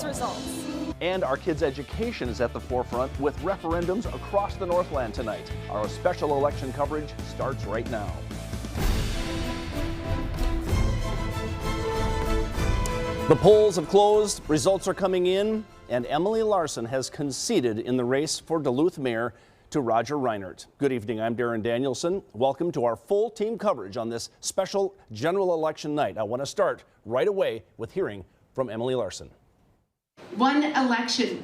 results. And our kids' education is at the forefront with referendums across the Northland tonight. Our special election coverage starts right now. The polls have closed, results are coming in, and Emily Larson has conceded in the race for Duluth Mayor to Roger Reinert. Good evening, I'm Darren Danielson. Welcome to our full team coverage on this special general election night. I want to start right away with hearing from Emily Larson. One election.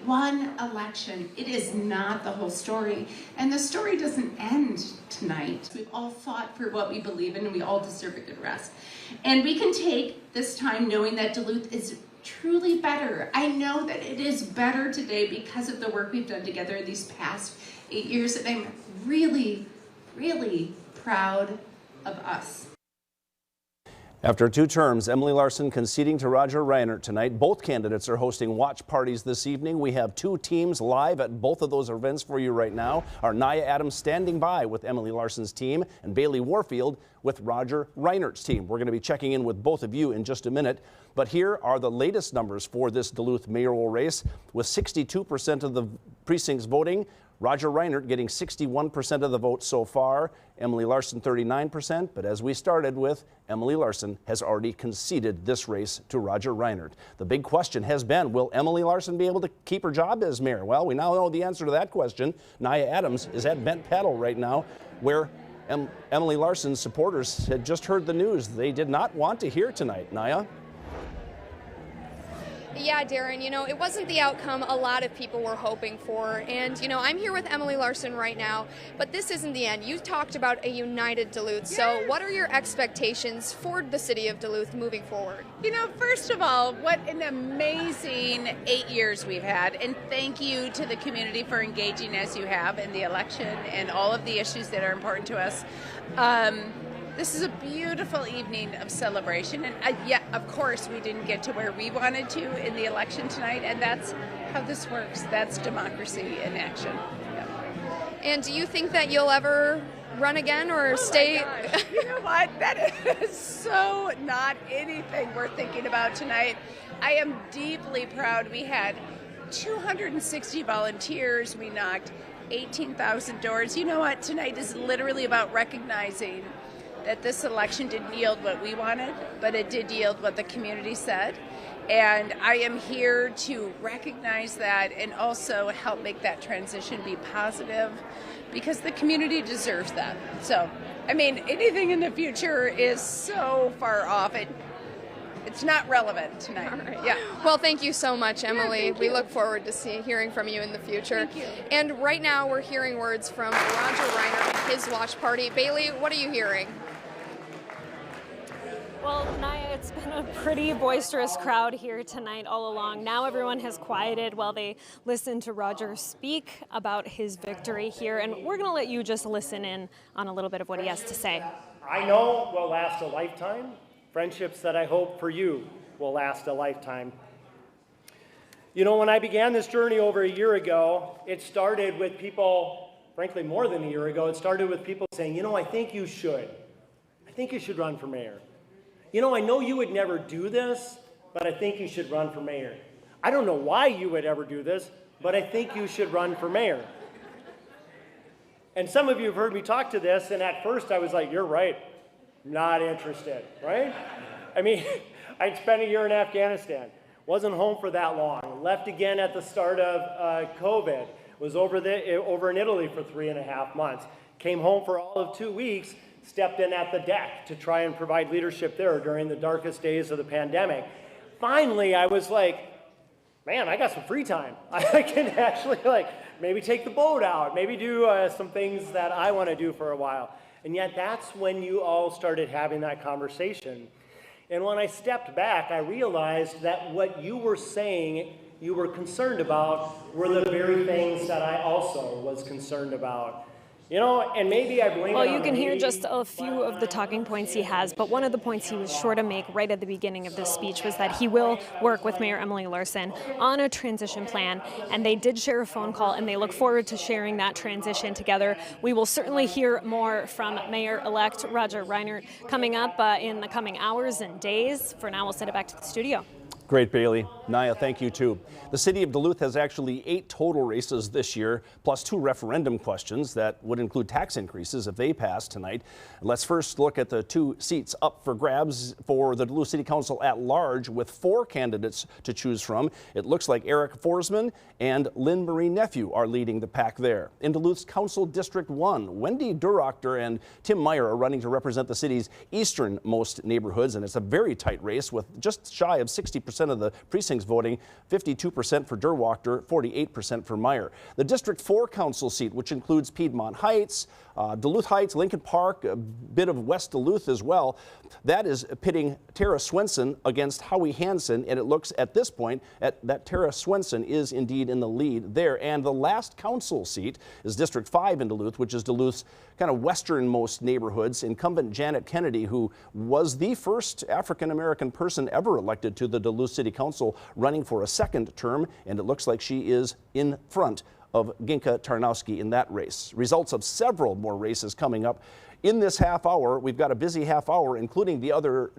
It is not the whole story. And the story doesn't end tonight. We've all fought for what we believe in and we all deserve a good rest. And we can take this time knowing that Duluth is truly better. I know that it is better today because of the work we've done together these past 8 years, and I'm really, really proud of us. After 2 terms, Emily Larson conceding to Roger Reinert tonight. Both candidates are hosting watch parties this evening. We have 2 teams live at both of those events for you right now. Our Nia Adams standing by with Emily Larson's team and Bailey Warfield with Roger Reinert's team. We're going to be checking in with both of you in just a minute. But here are the latest numbers for this Duluth mayoral race. With 62% of the precincts voting, Roger Reinert getting 61% of the vote so far, Emily Larson 39%, but as we started with, Emily Larson has already conceded this race to Roger Reinert. The big question has been, will Emily Larson be able to keep her job as mayor? Well, we now know the answer to that question. Nia Adams is at Bent Paddle right now, where Emily Larson's supporters had just heard the news they did not want to hear tonight. Nia? Yeah, Darren, it wasn't the outcome a lot of people were hoping for. And, I'm here with Emily Larson right now, but this isn't the end. You talked about a united Duluth. So what are your expectations for the city of Duluth moving forward? First of all, what an amazing 8 years we've had. And thank you to the community for engaging as you have in the election and all of the issues that are important to us. This is a beautiful evening of celebration, and yeah, of course we didn't get to where we wanted to in the election tonight, and that's how this works. That's democracy in action. Yeah. And do you think that you'll ever run again or stay? You know what? That is so not anything we're thinking about tonight. I am deeply proud. We had 260 volunteers. We knocked 18,000 doors. You know what? Tonight is literally about recognizing that this election didn't yield what we wanted, but it did yield what the community said. And I am here to recognize that and also help make that transition be positive because the community deserves that. So, anything in the future is so far off. It's not relevant tonight. All right. Yeah. Well, thank you so much, Emily. Yeah, we look forward to hearing from you in the future. Thank you. And right now we're hearing words from Roger Reinert and his watch party. Bailey, what are you hearing? Well, Nia, it's been a pretty boisterous crowd here tonight all along. Now everyone has quieted while they listen to Roger speak about his victory here, and we're going to let you just listen in on a little bit of what he has to say. I know will last a lifetime. Friendships that I hope for you will last a lifetime. When I began this journey over a year ago, it started with people, frankly more than a year ago, it started with people saying, I think you should. I think you should run for mayor. I know you would never do this, but I think you should run for mayor. I don't know why you would ever do this, but I think you should run for mayor. And some of you have heard me talk to this, and at first I was like, you're right, not interested, right? I'd spent a year in Afghanistan, wasn't home for that long, left again at the start of COVID, was over in Italy for 3.5 months, came home for all of 2 weeks, stepped in at the deck to try and provide leadership there during the darkest days of the pandemic. Finally, I was like, man, I got some free time. I can actually maybe take the boat out, maybe do some things that I want to do for a while. And yet that's when you all started having that conversation. And when I stepped back, I realized that what you were saying you were concerned about were the very things that I also was concerned about. And maybe I blame it on you can hear just a few of the talking points he has, but one of the points he was sure to make right at the beginning of this speech was that he will work with Mayor Emily Larson on a transition plan, and they did share a phone call, and they look forward to sharing that transition together. We will certainly hear more from Mayor-elect Roger Reinert coming up in the coming hours and days. For now, we'll send it back to the studio. Great, Bailey. Naya, thank you too. The city of Duluth has actually 8 total races this year, plus 2 referendum questions that would include tax increases if they pass tonight. Let's first look at the 2 seats up for grabs for the Duluth City Council at large, with 4 candidates to choose from. It looks like Eric Forsman and Lynn Marie Nephew are leading the pack there. In Duluth's Council District 1, Wendy Durachter and Tim Meyer are running to represent the city's easternmost neighborhoods, and it's a very tight race with just shy of 60% of the precincts voting, 52% for Durwachter, 48% for Meyer. The District 4 council seat, which includes Piedmont Heights, Duluth Heights, Lincoln Park, a bit of West Duluth as well, that is pitting Tara Swenson against Howie Hansen, and it looks at this point that Tara Swenson is indeed in the lead there. And the last council seat is District 5 in Duluth, which is Duluth's kind of westernmost neighborhoods. Incumbent Janet Kennedy, who was the first African-American person ever elected to the Duluth City Council, running for a 2nd term, and it looks like she is in front of Ginka Tarnowski in that race. Results of several more races coming up in this half hour. We've got a busy half hour, including the other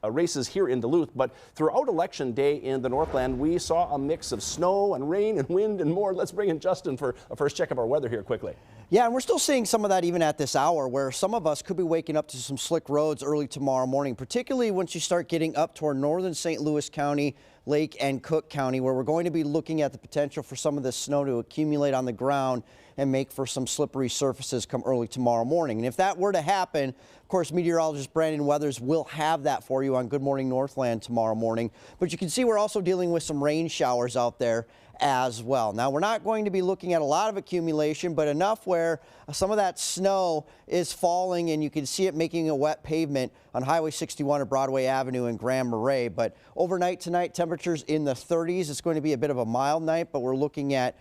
races here in Duluth, but throughout Election Day in the Northland, we saw a mix of snow and rain and wind and more. Let's bring in Justin for a first check of our weather here quickly. Yeah, and we're still seeing some of that even at this hour, where some of us could be waking up to some slick roads early tomorrow morning, particularly once you start getting up toward northern St. Louis County, Lake and Cook County, where we're going to be looking at the potential for some of this snow to accumulate on the ground and make for some slippery surfaces come early tomorrow morning. And if that were to happen, of course, meteorologist Brandon Weathers will have that for you on Good Morning Northland tomorrow morning. But you can see we're also dealing with some rain showers out there as well. Now, we're not going to be looking at a lot of accumulation, but enough where some of that snow is falling and you can see it making a wet pavement on Highway 61 or Broadway Avenue in Grand Marais. But overnight tonight, temperatures in the 30s. It's going to be a bit of a mild night, but we're looking at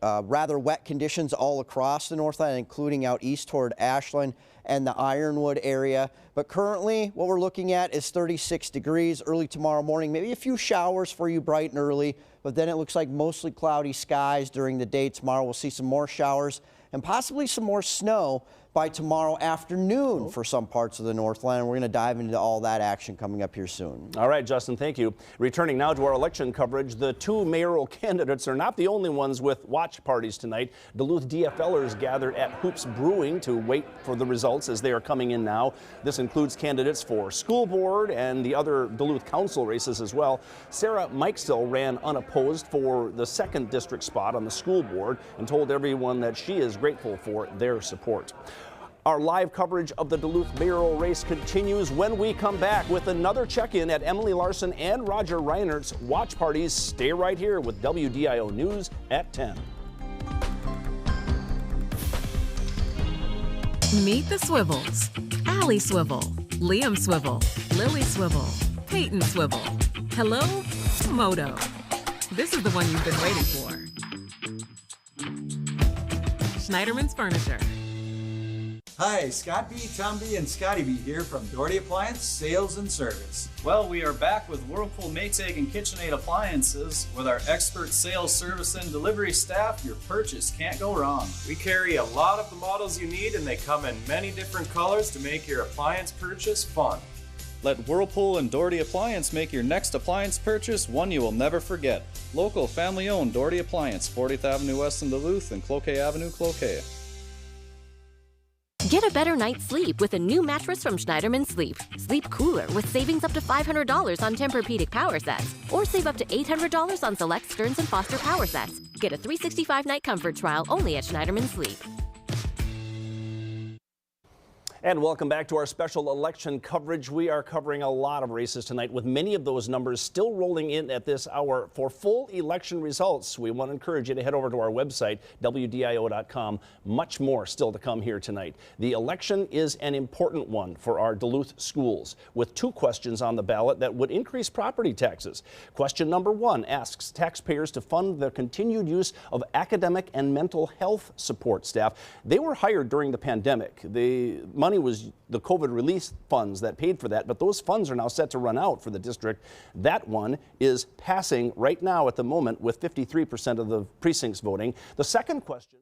rather wet conditions all across the Northland, including out east toward Ashland and the Ironwood area. But currently, what we're looking at is 36 degrees early tomorrow morning. Maybe a few showers for you bright and early, but then it looks like mostly cloudy skies during the day tomorrow. We'll see some more showers and possibly some more snow by tomorrow afternoon for some parts of the Northland. We're going to dive into all that action coming up here soon. All right, Justin, thank you. Returning now to our election coverage, the 2 mayoral candidates are not the only ones with watch parties tonight. Duluth DFLers gathered at Hoops Brewing to wait for the results as they are coming in now. This includes candidates for school board and the other Duluth council races as well. Sarah Mikestill ran unopposed for the 2nd district spot on the school board and told everyone that she is grateful for their support. Our live coverage of the Duluth mayoral race continues when we come back with another check-in at Emily Larson and Roger Reinert's watch parties. Stay right here with WDIO News at 10. Meet the Swivels. Allie Swivel, Liam Swivel, Lily Swivel, Peyton Swivel. Hello, Moto. This is the one you've been waiting for. Schneiderman's Furniture. Hi, Scott B, Tom B, and Scotty B here from Doherty Appliance Sales and Service. Well, we are back with Whirlpool, Maytag, and KitchenAid appliances. With our expert sales, service, and delivery staff, your purchase can't go wrong. We carry a lot of the models you need, and they come in many different colors to make your appliance purchase fun. Let Whirlpool and Doherty Appliance make your next appliance purchase one you will never forget. Local, family-owned Doherty Appliance, 40th Avenue West in Duluth and Cloquet Avenue, Cloquet. Get a better night's sleep with a new mattress from Schneiderman Sleep. Sleep cooler with savings up to $500 on Tempur-Pedic power sets. Or save up to $800 on select Stearns & Foster power sets. Get a 365-night comfort trial only at Schneiderman Sleep. And welcome back to our special election coverage. We are covering a lot of races tonight, with many of those numbers still rolling in at this hour. For full election results, we want to encourage you to head over to our website, WDIO.com. Much more still to come here tonight. The election is an important one for our Duluth schools, with 2 questions on the ballot that would increase property taxes. Question number 1 asks taxpayers to fund the continued use of academic and mental health support staff. They were hired during the pandemic. The money was the COVID relief funds that paid for that, but those funds are now set to run out for the district. That one is passing right now at the moment with 53% of the precincts voting. The second question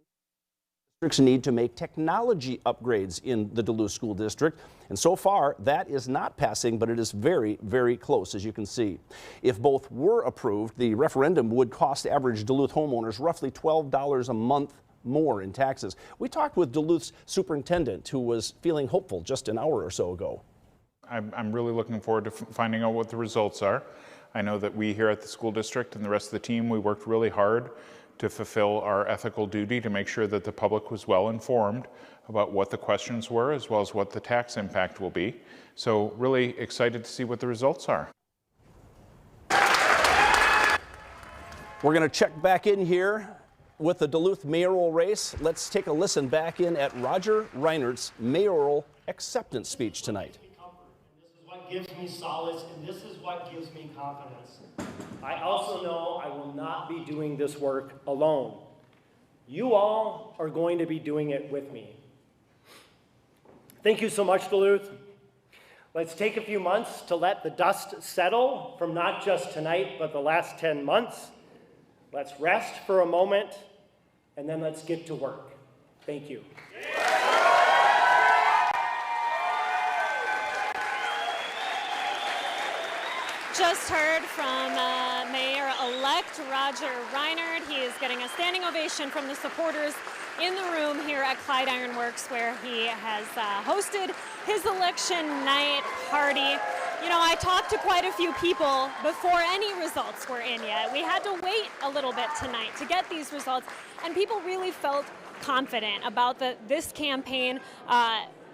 districts need to make technology upgrades in the Duluth School District. And so far, that is not passing, but it is very, very close, as you can see. If both were approved, the referendum would cost average Duluth homeowners roughly $12 a month more in taxes. We talked with Duluth's superintendent, who was feeling hopeful just an hour or so ago. I'm really looking forward to finding out what the results are. I know that we here at the school district and the rest of the team, we worked really hard to fulfill our ethical duty to make sure that the public was well informed about what the questions were as well as what the tax impact will be. So really excited to see what the results are. We're going to check back in here with the Duluth mayoral race. Let's take a listen back in at Roger Reinert's mayoral acceptance speech tonight. This is what gives me solace, and this is what gives me confidence. I also know I will not be doing this work alone. You all are going to be doing it with me. Thank you so much, Duluth. Let's take a few months to let the dust settle from not just tonight, but the last 10 months. Let's rest for a moment, and then let's get to work. Thank you. Just heard from Mayor-elect Roger Reinert. He is getting a standing ovation from the supporters in the room here at Clyde Iron Works, where he has hosted his election night party. You know, I talked to quite a few people before any results were in yet. We had to wait a little bit tonight to get these results, and people really felt confident about this campaign.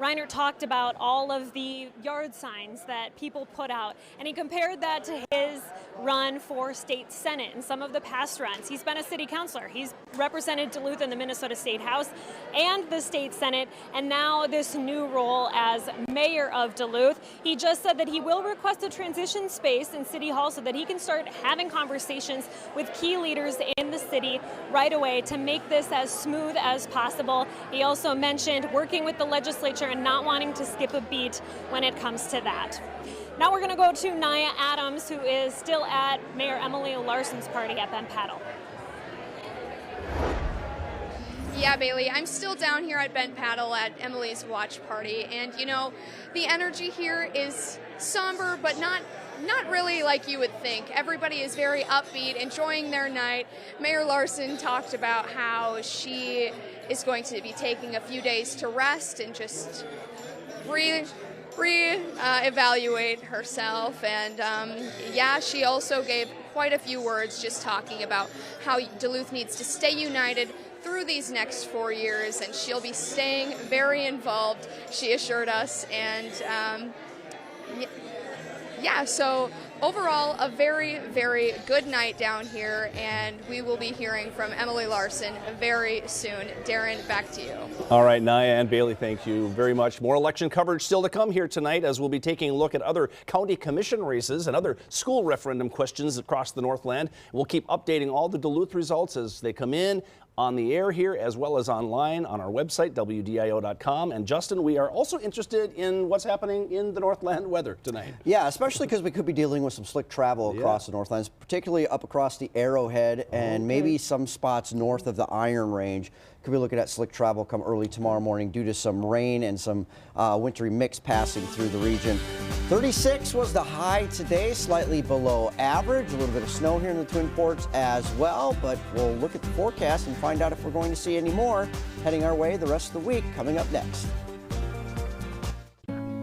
Reinert talked about all of the yard signs that people put out, and he compared that to his run for state senate and some of the past runs. He's been a city councilor. He's represented Duluth in the Minnesota State House and the state senate, and now this new role as mayor of Duluth. He just said that he will request a transition space in City Hall so that he can start having conversations with key leaders in the city right away to make this as smooth as possible. He also mentioned working with the legislature and not wanting to skip a beat when it comes to that. Now we're going to go to Nia Adams, who is still at Mayor Emily Larson's party at Bent Paddle. Yeah, Bailey, I'm still down here at Bent Paddle at Emily's watch party, and you know, the energy here is somber, but not really like you would think. Everybody is very upbeat, enjoying their night. Mayor Larson talked about how she is going to be taking a few days to rest and just evaluate herself. And yeah, she also gave quite a few words just talking about how Duluth needs to stay united through these next 4 years, and she'll be staying very involved, she assured us. And yeah, so overall, a very, very good night down here, and we will be hearing from Emily Larson very soon. Darren, back to you. All right, Nia and Bailey, thank you very much. More election coverage still to come here tonight, as we'll be taking a look at other county commission races and other school referendum questions across the Northland. We'll keep updating all the Duluth results as they come in on the air here, as well as online on our website, WDIO.com. And Justin, we are also interested in what's happening in the Northland weather tonight. Yeah, especially because we could be dealing with some slick travel across the Northlands, particularly up across the Arrowhead and maybe some spots north of the Iron Range. Could be looking at slick travel come early tomorrow morning due to some rain and some wintry mix passing through the region. 36 was the high today, slightly below average. A little bit of snow here in the Twin Forks as well, but we'll look at the forecast and find out if we're going to see any more heading our way the rest of the week. Coming up next.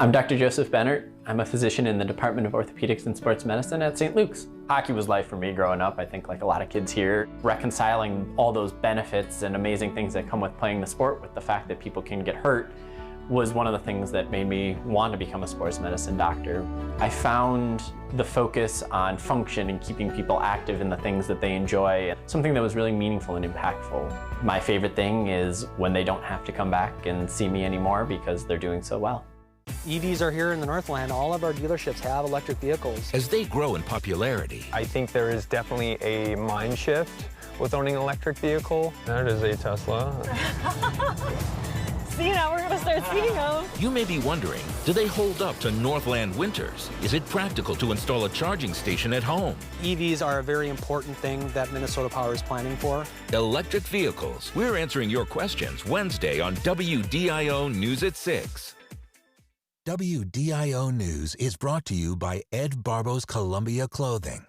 I'm Dr. Joseph Bennert. I'm a physician in the Department of Orthopedics and Sports Medicine at St. Luke's. Hockey was life for me growing up, I think like a lot of kids here. Reconciling all those benefits and amazing things that come with playing the sport with the fact that people can get hurt was one of the things that made me want to become a sports medicine doctor. I found the focus on function and keeping people active in the things that they enjoy, something that was really meaningful and impactful. My favorite thing is when they don't have to come back and see me anymore because they're doing so well. EVs are here in the Northland. All of our dealerships have electric vehicles. As they grow in popularity, I think there is definitely a mind shift with owning an electric vehicle. That is a Tesla. Messina we're going to start speaking of. You may be wondering, do they hold up to Northland winters? Is it practical to install a charging station at home? EVs are a very important thing that Minnesota Power is planning for. Electric vehicles. We're answering your questions Wednesday on WDIO News at 6. WDIO News is brought to you by Ed Barbo's Columbia Clothing.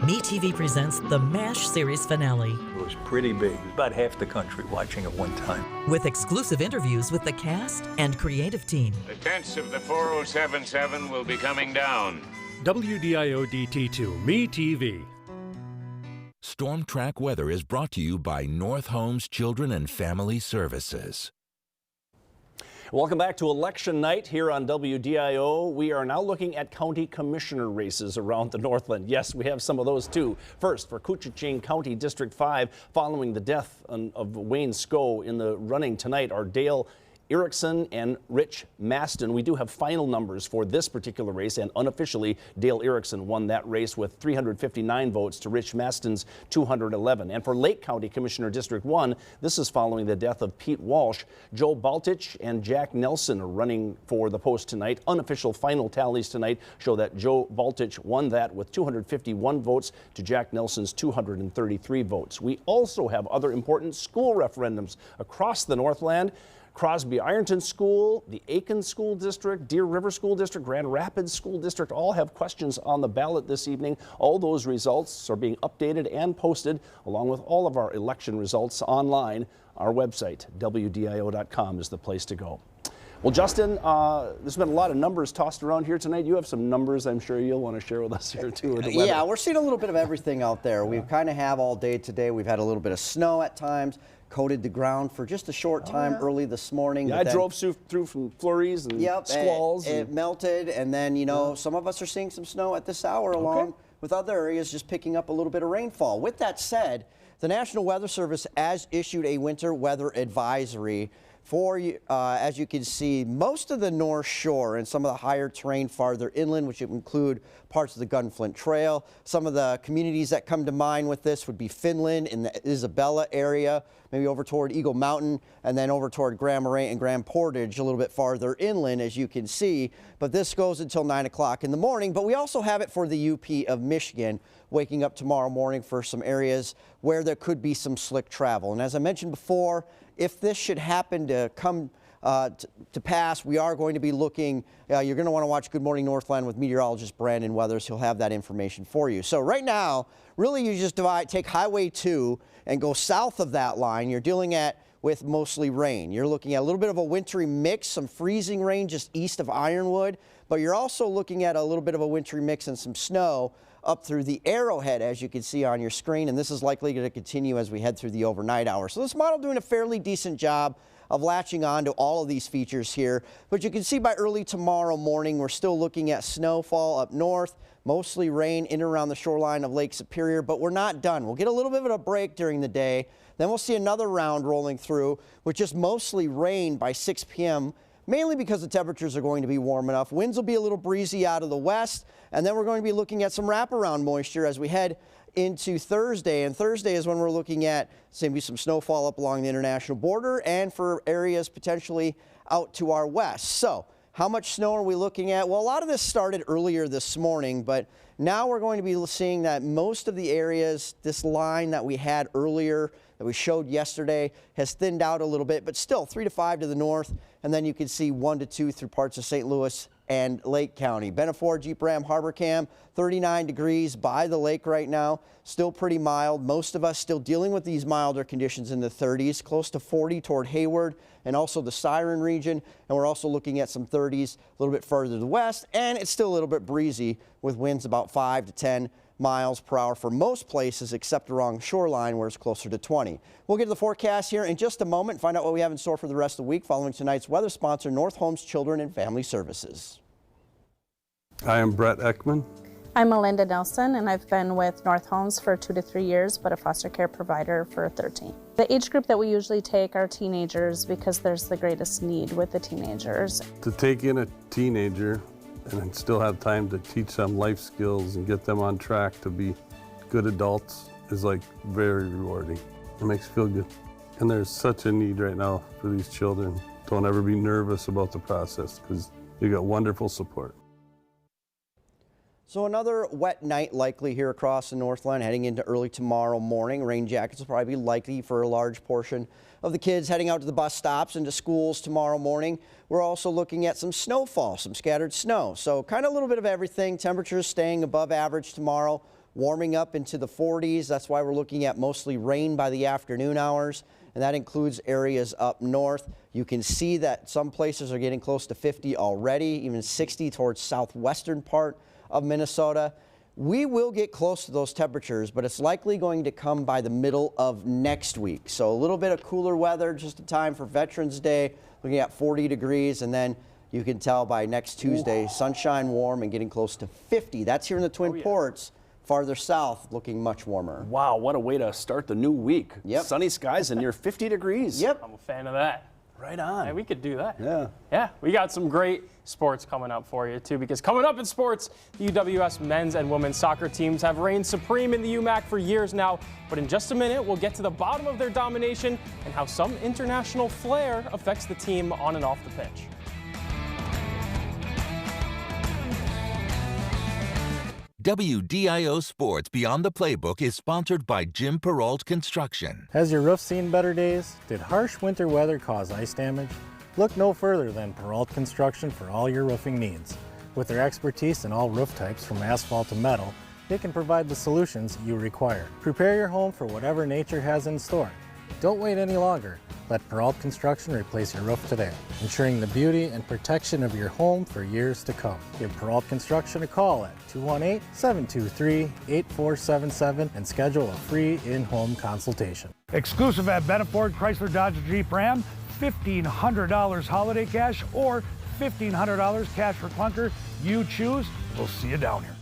MeTV presents the MASH series finale. It was pretty big. About half the country watching at one time. With exclusive interviews with the cast and creative team. The tents of the 4077 will be coming down. WDIO DT2 MeTV. Storm Track Weather is brought to you by North Homes Children and Family Services. Welcome back to election night here on WDIO. We are now looking at county commissioner races around the Northland. Yes, we have some of those too. First, for Koochiching County District 5, following the death of Wayne Scow in the running tonight, are Dale Erickson and Rich Maston. We do have final numbers for this particular race, and unofficially, Dale Erickson won that race with 359 votes to Rich Maston's 211. And for Lake County Commissioner District 1, this is following the death of Pete Walsh. Joe Baltich and Jack Nelson are running for the post tonight. Unofficial final tallies tonight show that Joe Baltich won that with 251 votes to Jack Nelson's 233 votes. We also have other important school referendums across the Northland. Crosby Ironton School, the Aiken School District, Deer River School District, Grand Rapids School District all have questions on the ballot this evening. All those results are being updated and posted along with all of our election results online. Our website, WDIO.com, is the place to go. Well, Justin, there's been a lot of numbers tossed around here tonight. You have some numbers I'm sure you'll want to share with us here too. Yeah, we're seeing a little bit of everything out there. We kind of have all day today. We've had a little bit of snow at times. Coated the ground for just a short time early this morning. Yeah, I drove through from flurries and squalls. It melted, and then, you know, some of us are seeing some snow at this hour along with other areas just picking up a little bit of rainfall. With that said, the National Weather Service has issued a winter weather advisory for, as you can see, most of the North Shore and some of the higher terrain farther inland, which include parts of the Gunflint Trail. Some of the communities that come to mind with this would be Finland in the Isabella area, maybe over toward Eagle Mountain, and then over toward Grand Marais and Grand Portage a little bit farther inland, as you can see. But this goes until 9 o'clock in the morning. But we also have it for the UP of Michigan, waking up tomorrow morning for some areas where there could be some slick travel. And as I mentioned before, if this should happen to come to pass, we are going to be looking, you're going to want to watch Good Morning Northland with meteorologist Brandon Weathers. He'll have that information for you. So right now, really you just take Highway 2 and go south of that line. You're dealing with mostly rain. You're looking at a little bit of a wintry mix, some freezing rain just east of Ironwood, but you're also looking at a little bit of a wintry mix and some snow up through the Arrowhead, as you can see on your screen, and this is likely going to continue as we head through the overnight hours. So this model doing a fairly decent job of latching on to all of these features here, but you can see by early tomorrow morning we're still looking at snowfall up north, mostly rain in and around the shoreline of Lake Superior, but we're not done. We'll get a little bit of a break during the day, then we'll see another round rolling through with just mostly rain by 6 p.m., mainly because the temperatures are going to be warm enough. Winds will be a little breezy out of the west, and then we're going to be looking at some wraparound moisture as we head into Thursday. And Thursday is when we're looking at maybe some snowfall up along the international border and for areas potentially out to our west. So how much snow are we looking at? Well, a lot of this started earlier this morning, but now we're going to be seeing that most of the areas, this line that we had earlier, that we showed yesterday, has thinned out a little bit, but still 3 to 5 to the north, and then you can see 1 to 2 through parts of St. Louis and Lake County. Benefor, Jeep Ram, Harbor Cam, 39 degrees by the lake right now, still pretty mild. Most of us still dealing with these milder conditions in the 30s, close to 40 toward Hayward and also the Siren region, and we're also looking at some 30s a little bit further to the west, and it's still a little bit breezy with winds about 5 to 10 miles per hour for most places except along the shoreline where it's closer to 20. We'll get to the forecast here in just a moment and find out what we have in store for the rest of the week following tonight's weather sponsor, North Homes Children and Family Services. I am Brett Eckman. I'm Melinda Nelson, and I've been with North Homes for 2 to 3 years, but a foster care provider for 13. The age group that we usually take are teenagers because there's the greatest need with the teenagers. To take in a teenager and still have time to teach them life skills and get them on track to be good adults is like very rewarding. It makes you feel good. And there's such a need right now for these children. Don't ever be nervous about the process because you got wonderful support. So another wet night likely here across the Northland heading into early tomorrow morning. Rain jackets will probably be likely for a large portion of the kids heading out to the bus stops and to schools tomorrow morning. We're also looking at some snowfall, some scattered snow. So kind of a little bit of everything. Temperatures staying above average tomorrow, warming up into the 40s. That's why we're looking at mostly rain by the afternoon hours. And that includes areas up north. You can see that some places are getting close to 50 already, even 60 towards southwestern part of Minnesota. We will get close to those temperatures, but it's likely going to come by the middle of next week. So a little bit of cooler weather, just in time for Veterans Day, looking at 40 degrees, and then you can tell by next Tuesday, sunshine, warm, and getting close to 50. That's here in the Twin Ports. Farther south, looking much warmer. Wow, what a way to start the new week. Yep. Sunny skies and near 50 degrees. Yep. I'm a fan of that. Right on. Hey, we could do that. Yeah. Yeah, we got some great sports coming up for you, too, because coming up in sports, the UWS men's and women's soccer teams have reigned supreme in the UMAC for years now. But in just a minute, we'll get to the bottom of their domination and how some international flair affects the team on and off the pitch. WDIO Sports Beyond the Playbook is sponsored by Jim Peralt Construction. Has your roof seen better days? Did harsh winter weather cause ice damage? Look no further than Peralt Construction for all your roofing needs. With their expertise in all roof types from asphalt to metal, they can provide the solutions you require. Prepare your home for whatever nature has in store. Don't wait any longer. Let Peralt Construction replace your roof today, ensuring the beauty and protection of your home for years to come. Give Peralt Construction a call at 218-723-8477 and schedule a free in-home consultation. Exclusive at Beneford Chrysler Dodge Jeep Ram, $1,500 holiday cash or $1,500 cash for clunker. You choose. We'll see you down here.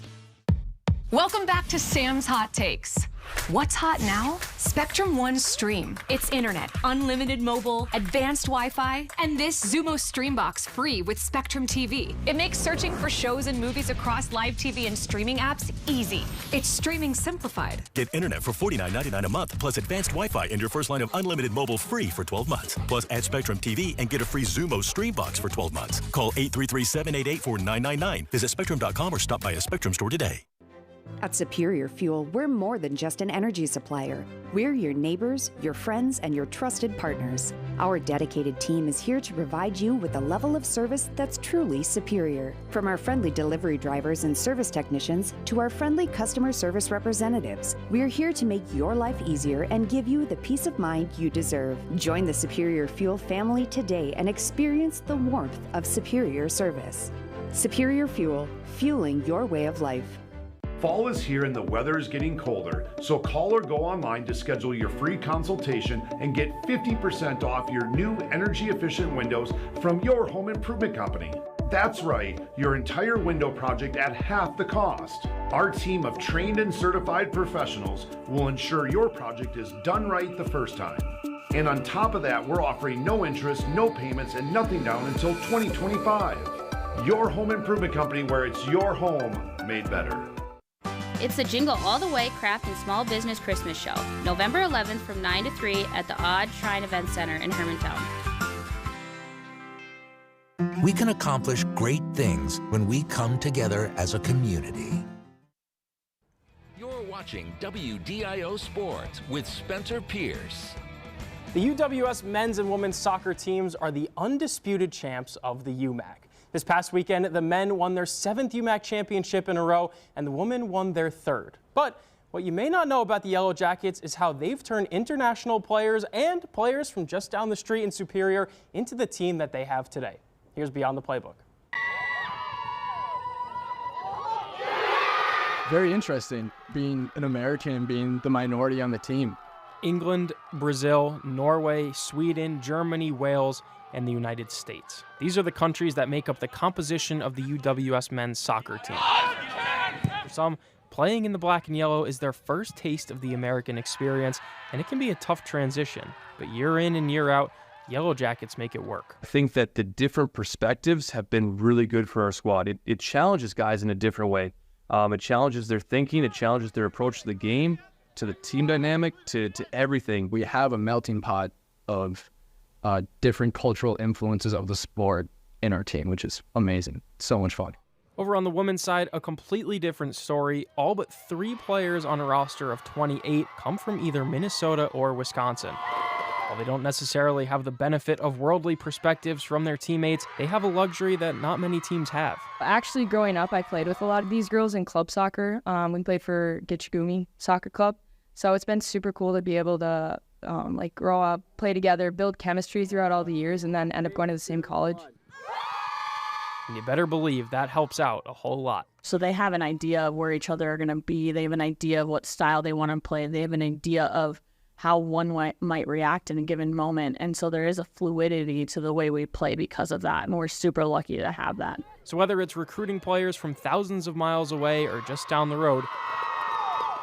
Welcome back to Sam's Hot Takes. What's hot now? Spectrum One Stream. It's internet, unlimited mobile, advanced Wi-Fi, and this Xumo Streambox free with Spectrum TV. It makes searching for shows and movies across live TV and streaming apps easy. It's streaming simplified. Get internet for $49.99 a month, plus advanced Wi-Fi and your first line of unlimited mobile free for 12 months. Plus add Spectrum TV and get a free Xumo Streambox for 12 months. Call 833-788-4999. Visit Spectrum.com or stop by a Spectrum store today. At Superior Fuel, we're more than just an energy supplier. We're your neighbors, your friends, and your trusted partners. Our dedicated team is here to provide you with a level of service that's truly superior. From our friendly delivery drivers and service technicians to our friendly customer service representatives, we're here to make your life easier and give you the peace of mind you deserve. Join the Superior Fuel family today and experience the warmth of superior service. Superior Fuel, fueling your way of life. Fall is here and the weather is getting colder, so call or go online to schedule your free consultation and get 50% off your new energy-efficient windows from your home improvement company. That's right, your entire window project at half the cost. Our team of trained and certified professionals will ensure your project is done right the first time. And on top of that, we're offering no interest, no payments, and nothing down until 2025. Your home improvement company, where it's your home made better. It's the Jingle All the Way Craft and Small Business Christmas Show, November 11th from 9 to 3 at the Odd Shrine Event Center in Hermantown. We can accomplish great things when we come together as a community. You're watching WDIO Sports with Spencer Pierce. The UWS men's and women's soccer teams are the undisputed champs of the UMAC. This past weekend, the men won their 7th UMAC championship in a row, and the women won their 3rd. But what you may not know about the Yellow Jackets is how they've turned international players and players from just down the street in Superior into the team that they have today. Here's Beyond the Playbook. Very interesting, being an American and being the minority on the team. England, Brazil, Norway, Sweden, Germany, Wales, and the United States. These are the countries that make up the composition of the UWS men's soccer team. For some, playing in the black and yellow is their first taste of the American experience, and it can be a tough transition. But year in and year out, Yellow Jackets make it work. I think that the different perspectives have been really good for our squad. It challenges guys in a different way. It challenges their thinking, it challenges their approach to the game to the team dynamic, to everything. We have a melting pot of different cultural influences of the sport in our team, which is amazing. So much fun. Over on the women's side, a completely different story. All but 3 players on a roster of 28 come from either Minnesota or Wisconsin. While they don't necessarily have the benefit of worldly perspectives from their teammates, they have a luxury that not many teams have. Actually, growing up, I played with a lot of these girls in club soccer. We played for Gitchagumi Soccer Club. So it's been super cool to be able to grow up, play together, build chemistry throughout all the years, and then end up going to the same college. And you better believe that helps out a whole lot. So they have an idea of where each other are going to be. They have an idea of what style they want to play. They have an idea of how one might react in a given moment. And so there is a fluidity to the way we play because of that. And we're super lucky to have that. So whether it's recruiting players from thousands of miles away or just down the road,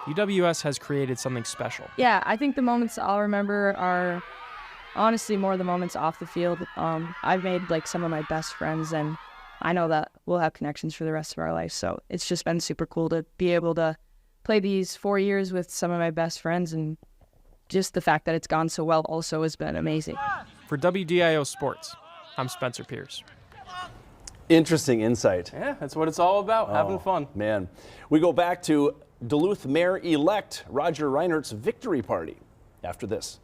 UWS has created something special. Yeah, I think the moments I'll remember are honestly more the moments off the field. I've made some of my best friends, and I know that we'll have connections for the rest of our life. So it's just been super cool to be able to play these 4 years with some of my best friends, and just the fact that it's gone so well also has been amazing. For WDIO Sports, I'm Spencer Pierce. Interesting insight. Yeah, that's what it's all about, having fun. Man, we go back to Duluth Mayor-elect Roger Reinert's victory party after this.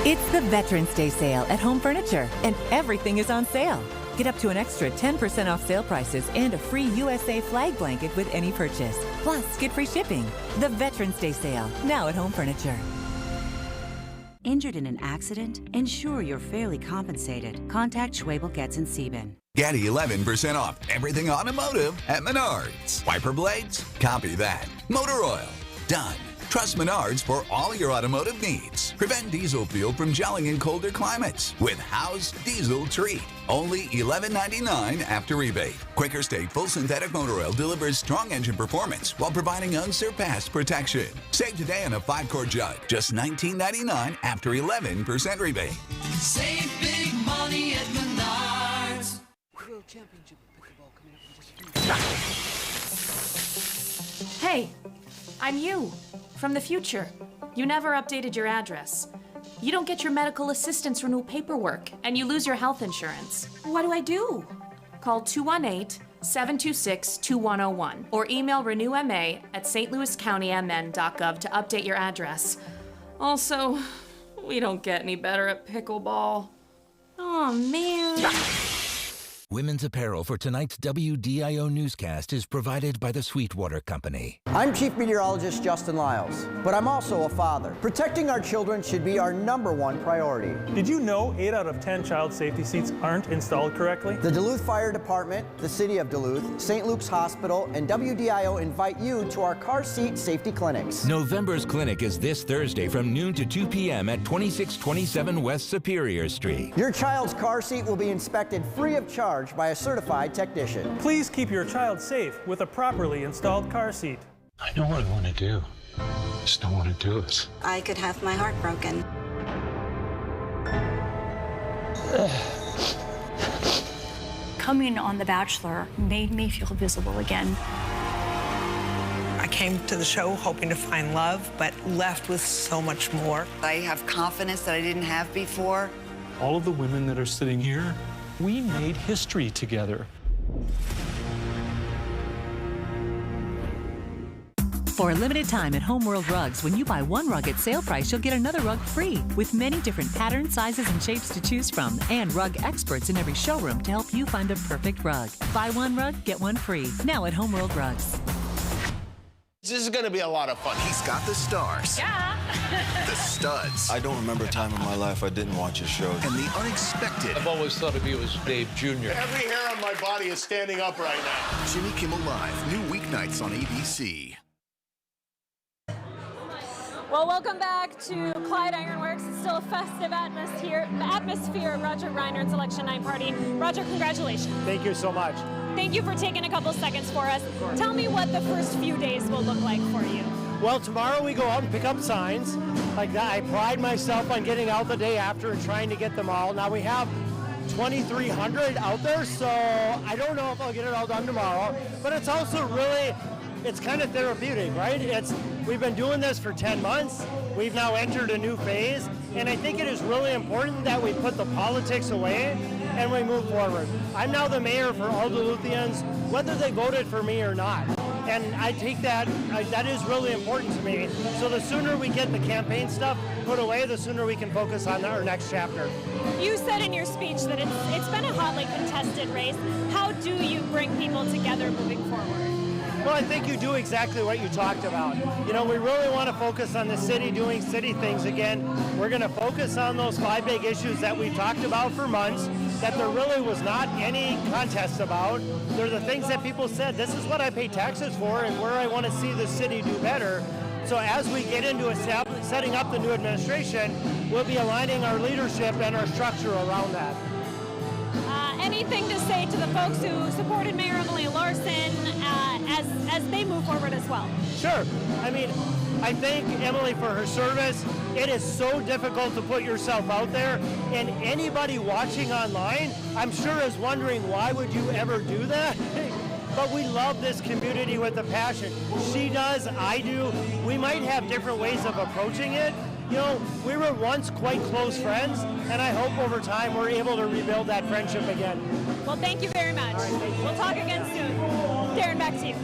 It's the Veterans Day sale at Home Furniture, and everything is on sale. Get up to an extra 10% off sale prices and a free USA flag blanket with any purchase. Plus, get free shipping. The Veterans Day sale, now at Home Furniture. Injured in an accident? Ensure you're fairly compensated. Contact Schwabel, Getz & Sieben. Get 11% off everything automotive at Menards. Wiper blades? Copy that. Motor oil? Done. Trust Menards for all your automotive needs. Prevent diesel fuel from gelling in colder climates with House Diesel Treat. Only $11.99 after rebate. Quaker State Full Synthetic Motor Oil delivers strong engine performance while providing unsurpassed protection. Save today on a 5-quart jug, just $19.99 after 11% rebate. Save big money at Menards. World Championship pickleball coming up in just a few. Hey, I'm you. From the future. You never updated your address. You don't get your medical assistance renewal paperwork, and you lose your health insurance. What do? Call 218-726-2101 or email renewma@stlouiscountymn.gov to update your address. Also, we don't get any better at pickleball. Oh, man. Women's apparel for tonight's WDIO newscast is provided by the Sweetwater Company. I'm Chief Meteorologist Justin Lyles, but I'm also a father. Protecting our children should be our #1 priority. Did you know 8 out of 10 child safety seats aren't installed correctly? The Duluth Fire Department, the City of Duluth, St. Luke's Hospital, and WDIO invite you to our car seat safety clinics. November's clinic is this Thursday from noon to 2 p.m. at 2627 West Superior Street. Your child's car seat will be inspected free of charge by a certified technician. Please keep your child safe with a properly installed car seat. I know what I want to do. I just don't want to do it. I could have my heart broken. Coming on The Bachelor made me feel visible again. I came to the show hoping to find love, but left with so much more. I have confidence that I didn't have before. All of the women that are sitting here, we made history together. For a limited time at Home World Rugs, when you buy one rug at sale price, you'll get another rug free with many different patterns, sizes, and shapes to choose from, and rug experts in every showroom to help you find the perfect rug. Buy one rug, get one free. Now at Home World Rugs. This is going to be a lot of fun. He's got the stars. Yeah. The studs. I don't remember a time in my life I didn't watch his show. And the unexpected. I've always thought of you as Dave Jr. Every hair on my body is standing up right now. Jimmy Kimmel Live, new weeknights on ABC. Well, welcome back to Clyde Ironworks. It's still a festive atmosphere at Roger Reinert's Election Night party. Roger, congratulations. Thank you so much. Thank you for taking a couple seconds for us. Tell me what the first few days will look like for you. Well, tomorrow we go out and pick up signs like that. I pride myself on getting out the day after and trying to get them all. Now we have 2,300 out there, so I don't know if I'll get it all done tomorrow, but it's also really, it's kind of therapeutic, right? We've been doing this for 10 months. We've now entered a new phase, and I think it is really important that we put the politics away and we move forward. I'm now the mayor for all Duluthians, whether they voted for me or not. And I take that is really important to me. So the sooner we get the campaign stuff put away, the sooner we can focus on our next chapter. You said in your speech that it's been a hotly contested race. How do you bring people together moving forward? Well, I think you do exactly what you talked about. You know, we really want to focus on the city doing city things again. We're going to focus on those 5 big issues that we've talked about for months, that there really was not any contest about. They're the things that people said, this is what I pay taxes for and where I want to see the city do better. So as we get into setting up the new administration, we'll be aligning our leadership and our structure around that. Anything to say to the folks who supported Mayor Emily Larson as they move forward as well? Sure. I mean, I thank Emily for her service. It is so difficult to put yourself out there, and anybody watching online, I'm sure is wondering, why would you ever do that? But we love this community with a passion. She does, I do. We might have different ways of approaching it. You know, we were once quite close friends, and I hope over time we're able to rebuild that friendship again. Well, thank you very much. We'll talk again soon. Darren, back to you.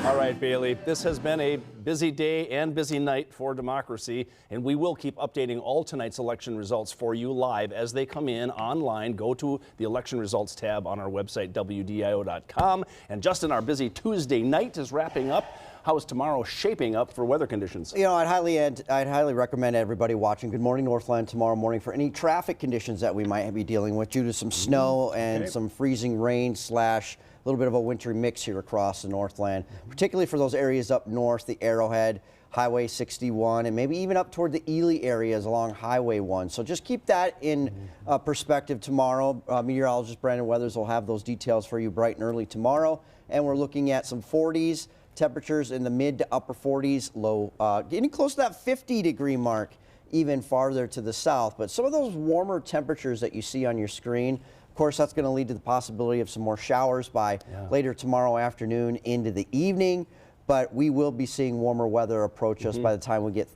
All right, Bailey, this has been a busy day and busy night for democracy, and we will keep updating all tonight's election results for you live as they come in online. Go to the election results tab on our website, WDIO.com. And Justin, our busy Tuesday night is wrapping up. How is tomorrow shaping up for weather conditions? You know, I'd highly recommend everybody watching Good Morning Northland tomorrow morning for any traffic conditions that we might be dealing with due to some snow and some freezing rain / a little bit of a wintry mix here across the Northland, particularly for those areas up north, the Arrowhead, Highway 61, and maybe even up toward the Ely areas along Highway 1. So just keep that in perspective tomorrow. Meteorologist Brandon Weathers will have those details for you bright and early tomorrow. And we're looking at some 40s, temperatures in the mid to upper 40s, low, getting close to that 50-degree mark even farther to the south. But some of those warmer temperatures that you see on your screen, of course, that's going to lead to the possibility of some more showers by later tomorrow afternoon into the evening. But we will be seeing warmer weather approach us by the time we get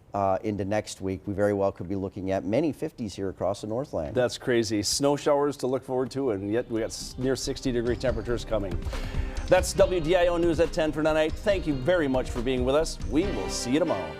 into next week. We very well could be looking at many 50s here across the Northland. That's crazy. Snow showers to look forward to, and yet we got near 60-degree temperatures coming. That's WDIO News at 10 for tonight. Thank you very much for being with us. We will see you tomorrow.